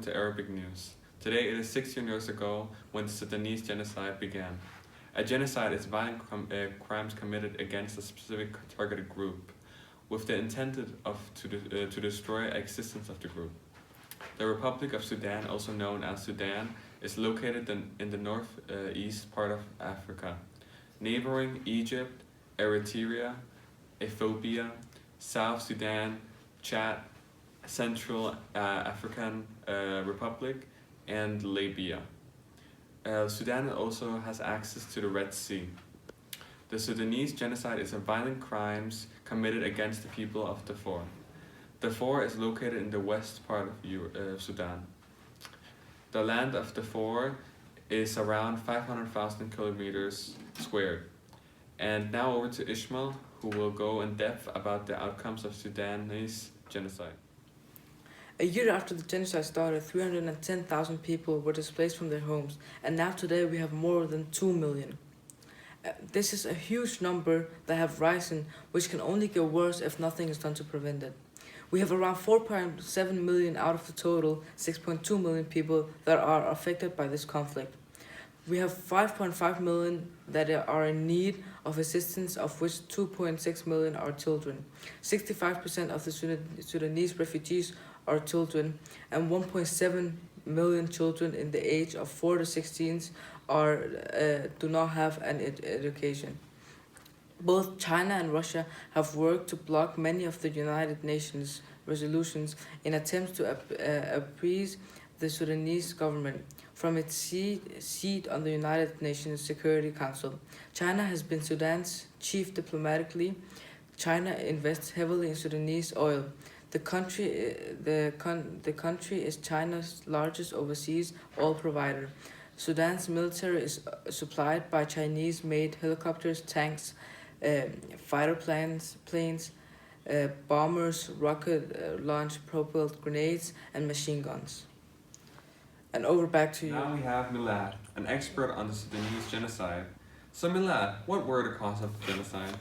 welcome to Arabic News. Today it is 16 years ago when the Sudanese genocide began. A genocide is violent crimes committed against a specific targeted group, with the intent to destroy the existence of the group. The Republic of Sudan, also known as Sudan, is located in the northeast part of Africa, neighboring Egypt, Eritrea, Ethiopia, South Sudan, Chad, Central African Republic, and Libya. Sudan also has access to the Red Sea. The Sudanese genocide is a violent crimes committed against the people of Darfur. Darfur is located in the west part of Sudan. The land of Darfur is around 500,000 kilometers squared. And now over to Ishmael, who will go in depth about the outcomes of Sudanese genocide. A year after the genocide started, 310,000 people were displaced from their homes, and now today we have more than 2 million. This is a huge number that have risen, which can only get worse if nothing is done to prevent it. We have around 4.7 million out of the total 6.2 million people that are affected by this conflict. We have 5.5 million that are in need of assistance, of which 2.6 million are children. 65% of the Sudanese refugees are children, and 1.7 million children in the age of 4 to 16 do not have an education. Both China and Russia have worked to block many of the United Nations resolutions in attempts to appease the Sudanese government from its seat on the United Nations Security Council. China has been Sudan's chief diplomatically. China invests heavily in Sudanese oil. The country is China's largest overseas oil provider. Sudan's military is supplied by Chinese-made helicopters, tanks, fighter planes, bombers, rocket launch propelled grenades, and machine guns. And over back to you. Now we have Milad, an expert on the Sudanese genocide. So Milad, what were the causes of the genocide?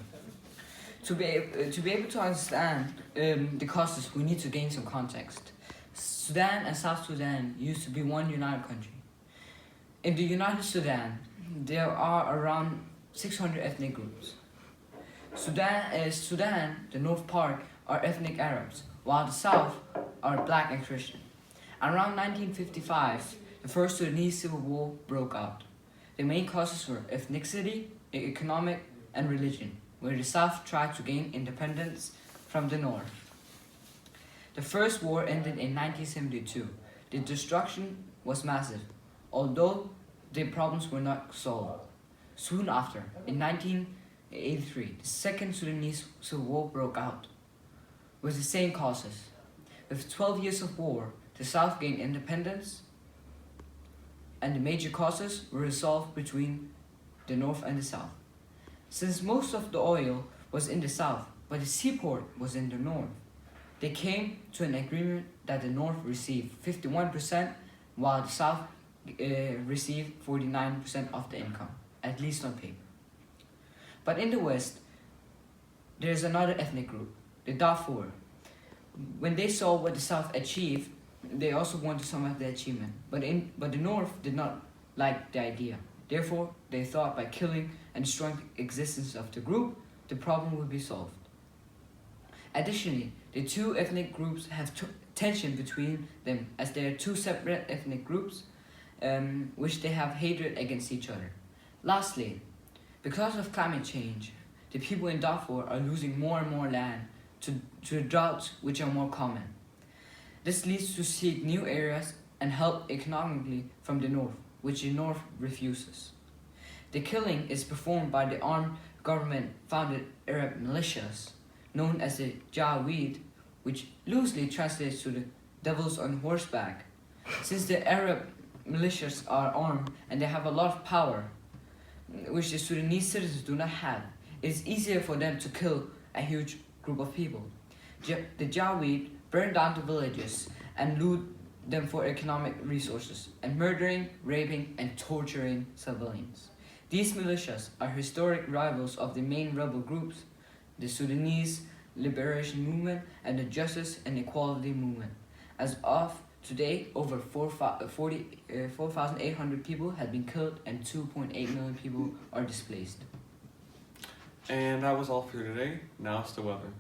To be able to understand the causes, we need to gain some context. Sudan and South Sudan used to be one united country. In the United Sudan, there are around 600 ethnic groups. Sudan, the north part, are ethnic Arabs, while the south are black and Christian. Around 1955, the first Sudanese civil war broke out. The main causes were ethnicity, economic, and religion, where the South tried to gain independence from the North. The first war ended in 1972. The destruction was massive, although the problems were not solved. Soon after, in 1983, the second Sudanese civil war broke out, with the same causes. With 12 years of war, the South gained independence, and the major causes were resolved between the North and the South. Since most of the oil was in the south, but the seaport was in the north, they came to an agreement that the north received 51%, while the south received 49% of the income, at least on paper. But in the west, there's another ethnic group, the Dafur. When they saw what the south achieved, they also wanted some of the achievement, but the north did not like the idea. Therefore, they thought by killing and destroying the existence of the group, the problem would be solved. Additionally, the two ethnic groups have tension between them, as they are two separate ethnic groups, which they have hatred against each other. Lastly, because of climate change, the people in Darfur are losing more and more land to droughts which are more common. This leads to seek new areas and help economically from the north, which the north refuses. The killing is performed by the armed government-founded Arab militias, known as the Jawid, which loosely translates to the devils on horseback. Since the Arab militias are armed and they have a lot of power, which the Sudanese citizens do not have, it is easier for them to kill a huge group of people. The Jawid burn down the villages and loot them for economic resources, and murdering, raping, and torturing civilians. These militias are historic rivals of the main rebel groups, the Sudanese Liberation Movement and the Justice and Equality Movement. As of Today, over 4,800 people have been killed and 2.8 million people are displaced. And that was all for today. Now it's the weather.